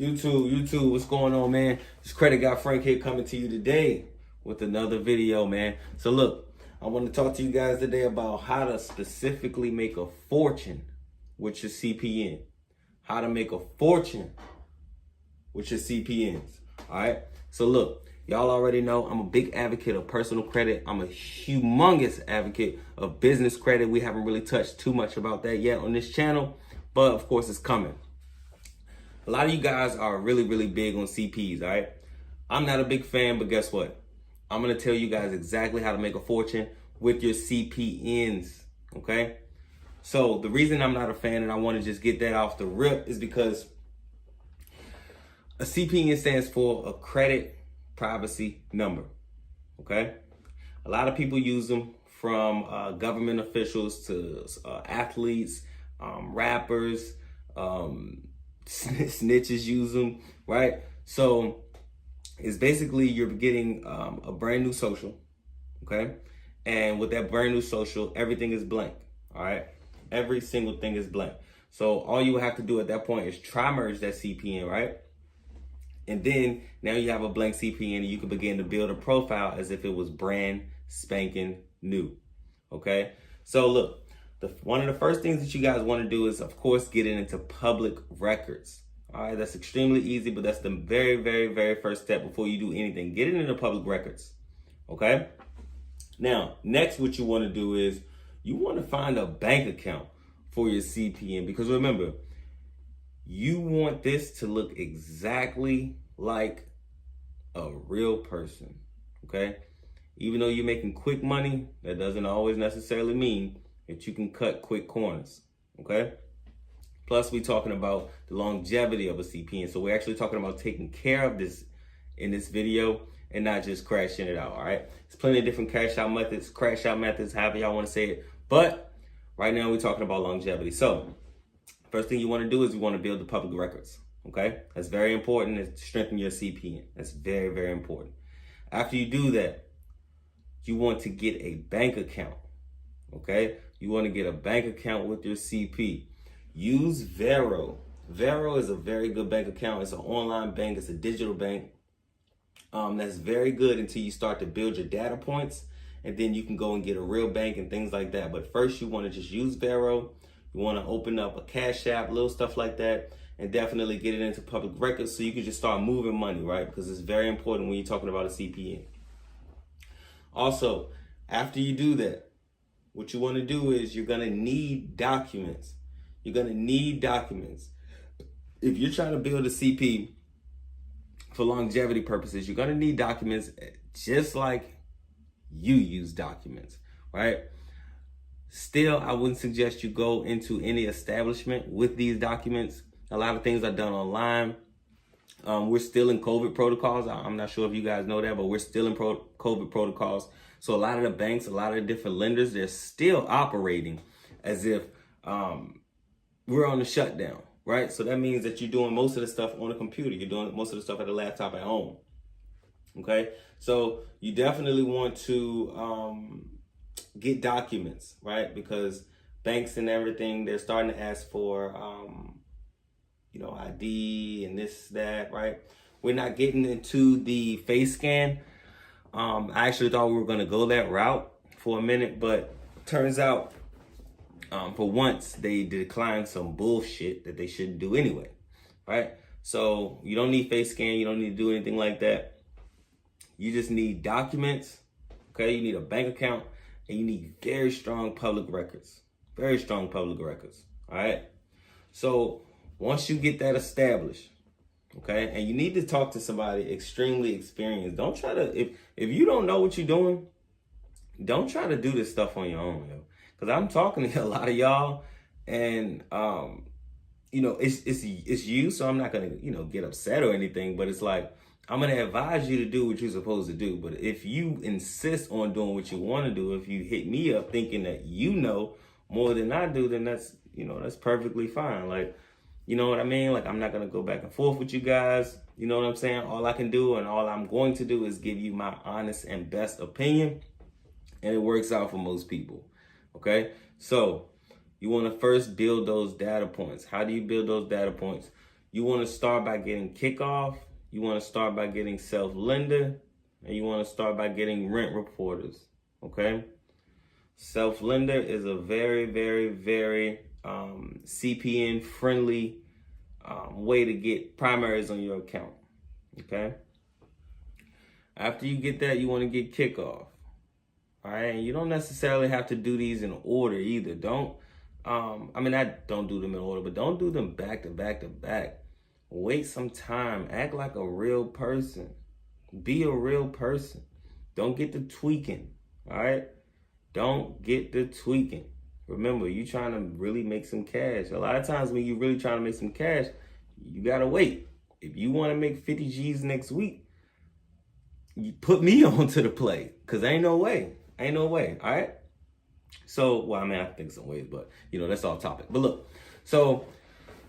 YouTube, what's going on, man? It's Credit Guy Frank here coming to you today with another video, man. So look, I want to talk to you guys today about how to specifically make a fortune with your CPN. How to make a fortune with your CPNs, all right? So look, y'all already know I'm a big advocate of personal credit. I'm a humongous advocate of business credit. We haven't really touched too much about that yet on this channel, but of course it's coming. A lot of you guys are really big on CPs, all right? I'm not a big fan, but guess what? I'm gonna tell you guys exactly how to make a fortune with your CPNs, okay? So the reason I'm not a fan and I wanna just get that off the rip is because a CPN stands for a credit privacy number, okay? A lot of people use them, from government officials to athletes, rappers, snitches use them, right? So it's basically you're getting a brand new social, okay? And with that brand new social, everything is blank, all right? Every single thing is blank. So all you have to do at that point is try merge that CPN, right? And then now you have a blank CPN and you can begin to build a profile as if it was brand spanking new, okay? So look, one of the first things that you guys want to do is, of course, get it into public records. All right, that's extremely easy, but that's the very first step before you do anything. Get it into public records, okay? Now, next what you want to do is you want to find a bank account for your CPN, because remember, you want this to look exactly like a real person, okay? Even though you're making quick money, that doesn't always necessarily mean that you can cut quick corners, okay? Plus, we're talking about the longevity of a CPN. So we're actually talking about taking care of this in this video and not just crashing it out, all right? There's plenty of different crash out methods, however y'all want to say it. But right now we're talking about longevity. So first thing you want to do is you want to build the public records, okay? That's very important to strengthen your CPN. That's very important. After you do that, you want to get a bank account, okay? You want to get a bank account with your CP. Use Vero. Vero is a very good bank account. It's an online bank. It's a digital bank. That's very good until you start to build your data points, and then you can go and get a real bank and things like that. But first, you want to just use Vero. You want to open up a Cash App, little stuff like that, and definitely get it into public records so you can just start moving money, right? Because it's very important when you're talking about a CPN. Also, after you do that, what you want to do is you're going to need documents. You're going to need documents. If you're trying to build a CP for longevity purposes, you're going to need documents just like you use documents, right? Still, I wouldn't suggest you go into any establishment with these documents. A lot of things are done online. We're still in COVID protocols. I'm not sure if you guys know that, but we're still in COVID protocols. So a lot of the banks, a lot of the different lenders, they're still operating as if we're on the shutdown, right? So that means that you're doing most of the stuff on a computer. You're doing most of the stuff at a laptop at home, okay? So you definitely want to get documents, right? Because banks and everything, they're starting to ask for, ID and this, that, right? We're not getting into the face scan. I actually thought we were going to go that route for a minute, but turns out for once they declined some bullshit that they shouldn't do anyway, right? So you don't need face scan. You don't need to do anything like that. You just need documents, okay? You need a bank account, and you need very strong public records, all right? So once you get that established, okay, and you need to talk to somebody extremely experienced. Don't try to, if you don't know what you're doing, don't try to do this stuff on your own, yo. Because I'm talking to a lot of y'all, and it's you, so I'm not gonna get upset or anything. But it's like, I'm gonna advise you to do what you're supposed to do. But if you insist on doing what you want to do, if you hit me up thinking that you know more than I do, then that's perfectly fine. Like, you know what I mean? Like, I'm not going to go back and forth with you guys. You know what I'm saying? All I can do and all I'm going to do is give you my honest and best opinion. And it works out for most people. Okay? So you want to first build those data points. How do you build those data points? You want to start by getting kickoff. You want to start by getting self-lender. And you want to start by getting rent reporters. Okay? Self-lender is a very, very, very CPN friendly way to get primaries on your account. Okay? After you get that, you want to get kickoff. All right? And you don't necessarily have to do these in order either. Don't I don't do them in order, but don't do them back to back to back. Wait some time. Act like a real person. Be a real person. Don't get to tweaking. All right? Don't get to tweaking. Remember, you trying to really make some cash. A lot of times when you're really trying to make some cash, you got to wait. If you want to make 50 G's next week, you put me onto the play, because ain't no way. Ain't no way. All right? So, well, I think some ways, but, that's all topic. But look, so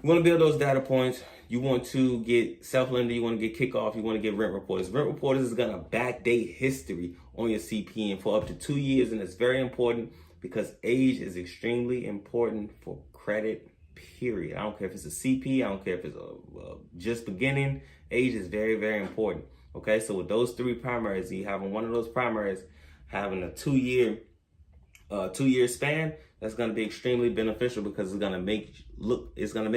you want to build those data points. You want to get self-lender. You want to get kickoff. You want to get rent reporters. Rent reporters is going to backdate history on your CPN for up to 2 years. And it's very important because age is extremely important for credit, period. I don't care if it's a CP. I don't care if it's just beginning. Age is very, very important. Okay, so with those 3 primaries, you having one of those primaries, having a 2-year span, that's going to be extremely beneficial because it's going to make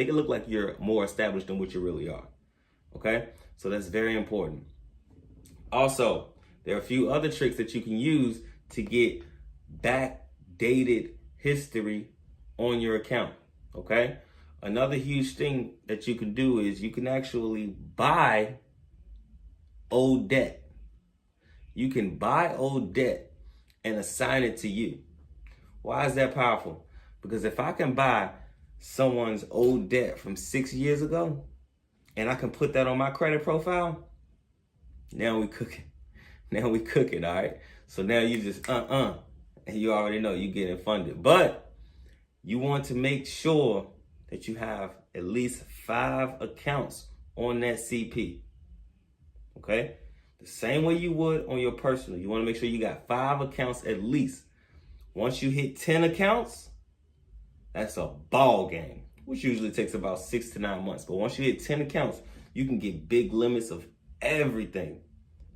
it look like you're more established than what you really are. Okay, so that's very important. Also, there are a few other tricks that you can use to get backdated history on your account. Okay, another huge thing that you can do is you can actually buy old debt. You can buy old debt and assign it to you. Why is that powerful? Because if I can buy someone's old debt from 6 years ago and I can put that on my credit profile, now we cooking. Now we cooking, all right? So now you just and you already know you're getting funded. But you want to make sure that you have at least 5 accounts on that CP. Okay? The same way you would on your personal. You want to make sure you got 5 accounts at least. Once you hit 10 accounts, that's a ball game, which usually takes about 6 to 9 months. But once you hit 10 accounts, you can get big limits of everything.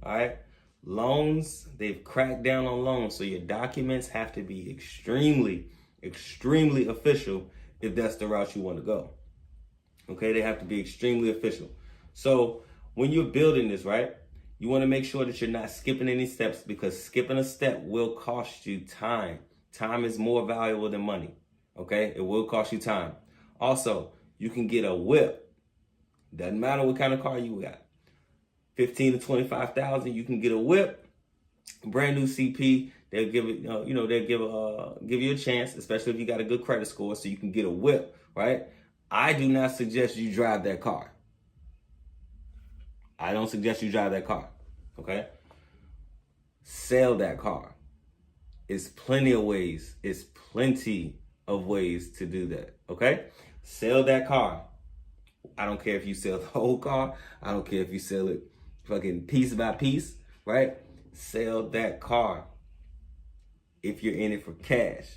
All right? Loans, they've cracked down on loans. So your documents have to be extremely, extremely official if that's the route you want to go. Okay? They have to be extremely official. So when you're building this, right, you want to make sure that you're not skipping any steps, because skipping a step will cost you time. Time is more valuable than money. Okay? It will cost you time. Also, you can get a whip. Doesn't matter what kind of car you got. 15 to 25,000, you can get a whip. Brand new CP, they'll give it, they'll give you a chance, especially if you got a good credit score, so you can get a whip, right? I do not suggest you drive that car. I don't suggest you drive that car, okay? Sell that car. It's plenty of ways to do that, okay? Sell that car. I don't care if you sell the whole car. I don't care if you sell it fucking piece by piece, right? Sell that car if you're in it for cash.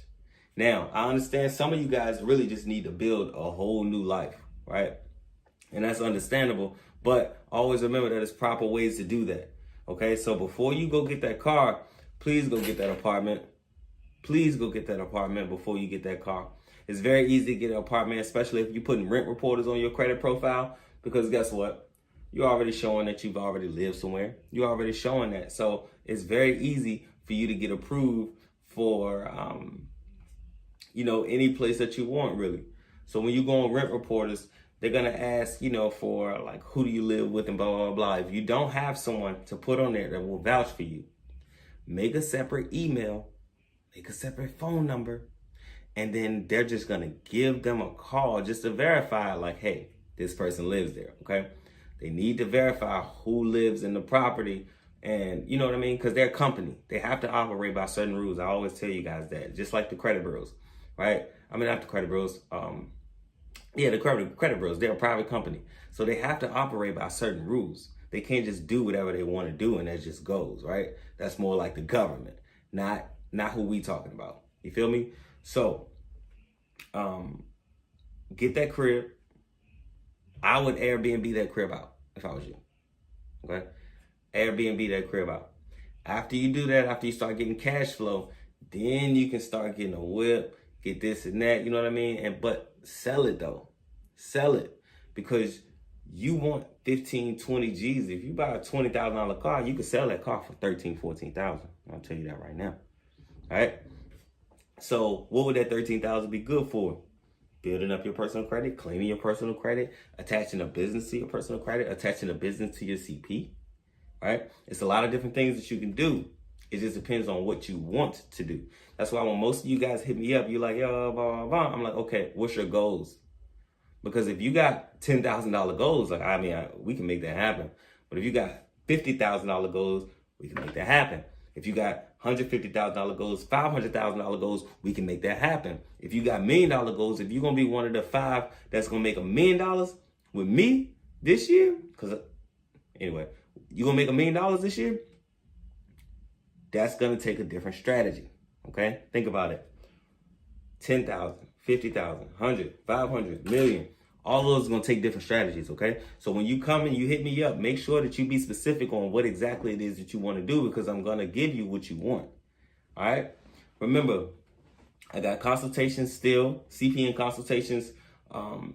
Now, I understand some of you guys really just need to build a whole new life, right? And that's understandable, but always remember that there's proper ways to do that, okay? So before you go get that car, please go get that apartment. Please go get that apartment before you get that car. It's very easy to get an apartment, especially if you're putting rent reporters on your credit profile, because guess what? You're already showing that you've already lived somewhere. You're already showing that. So it's very easy for you to get approved for, any place that you want, really. So when you go on rent reporters, they're going to ask, for like, who do you live with and blah, blah, blah. If you don't have someone to put on there that will vouch for you, make a separate email, make a separate phone number, and then they're just going to give them a call just to verify, like, hey, this person lives there, okay? They need to verify who lives in the property, and you know what I mean? Because they're a company. They have to operate by certain rules. I always tell you guys that, just like the credit bureaus, right? I mean, not the credit bureaus. The credit bureaus, they're a private company. So they have to operate by certain rules. They can't just do whatever they want to do and that just goes, right? That's more like the government, not who we talking about. You feel me? So, get that crib, I would Airbnb that crib out if I was you. Okay? Airbnb that crib out. After you do that, after you start getting cash flow, then you can start getting a whip, get this and that, you know what I mean? But sell it though. Sell it. Because you want 15, 20 G's. If you buy a $20,000 car, you can sell that car for 13, 14,000. I'll tell you that right now. All right? So what would that 13,000 be good for? Building up your personal credit, claiming your personal credit, attaching a business to your personal credit, attaching a business to your CP. Right? It's a lot of different things that you can do. It just depends on what you want to do. That's why when most of you guys hit me up, you're like, yo, blah, blah, blah. I'm like, okay, what's your goals? Because if you got $10,000 goals, like, we can make that happen. But if you got $50,000 goals, we can make that happen. If you got $150,000 goals, $500,000 goals, we can make that happen. If you got $1 million goals, if you're going to be one of the 5 that's going to make $1 million with me this year, because anyway, you're going to make $1 million this year, that's going to take a different strategy. Okay? Think about it. 10,000, 50,000, 100, 500, million. All those are going to take different strategies, okay? So when you come and you hit me up, make sure that you be specific on what exactly it is that you want to do, because I'm going to give you what you want, all right? Remember, I got consultations still, CPN consultations,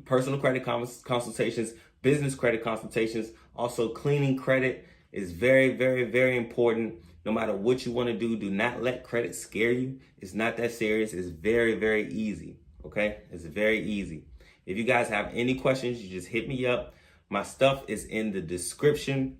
personal credit consultations, business credit consultations. Also, cleaning credit is very, very, very important. No matter what you want to do not let credit scare you. It's not that serious. It's very, very easy, okay? It's very easy. If you guys have any questions, you just hit me up. My stuff is in the description.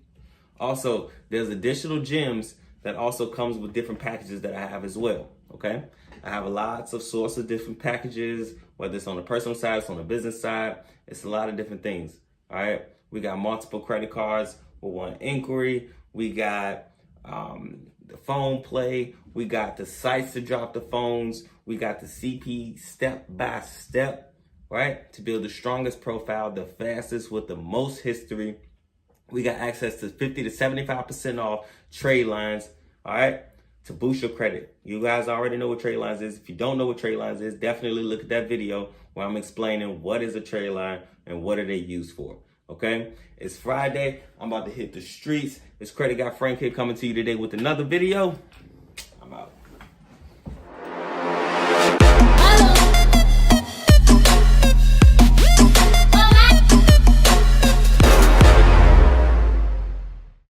Also, there's additional gems that also comes with different packages that I have as well, okay? I have lots of sorts of different packages, whether it's on the personal side, it's on the business side. It's a lot of different things, all right? We got multiple credit cards with one inquiry. We got the phone play. We got the sites to drop the phones. We got the CP step-by-step. Right? To build the strongest profile, the fastest with the most history. We got access to 50 to 75% off trade lines, all right? To boost your credit. You guys already know what trade lines is. If you don't know what trade lines is, definitely look at that video where I'm explaining what is a trade line and what are they used for, okay? It's Friday. I'm about to hit the streets. It's Credit Guy Frank here coming to you today with another video.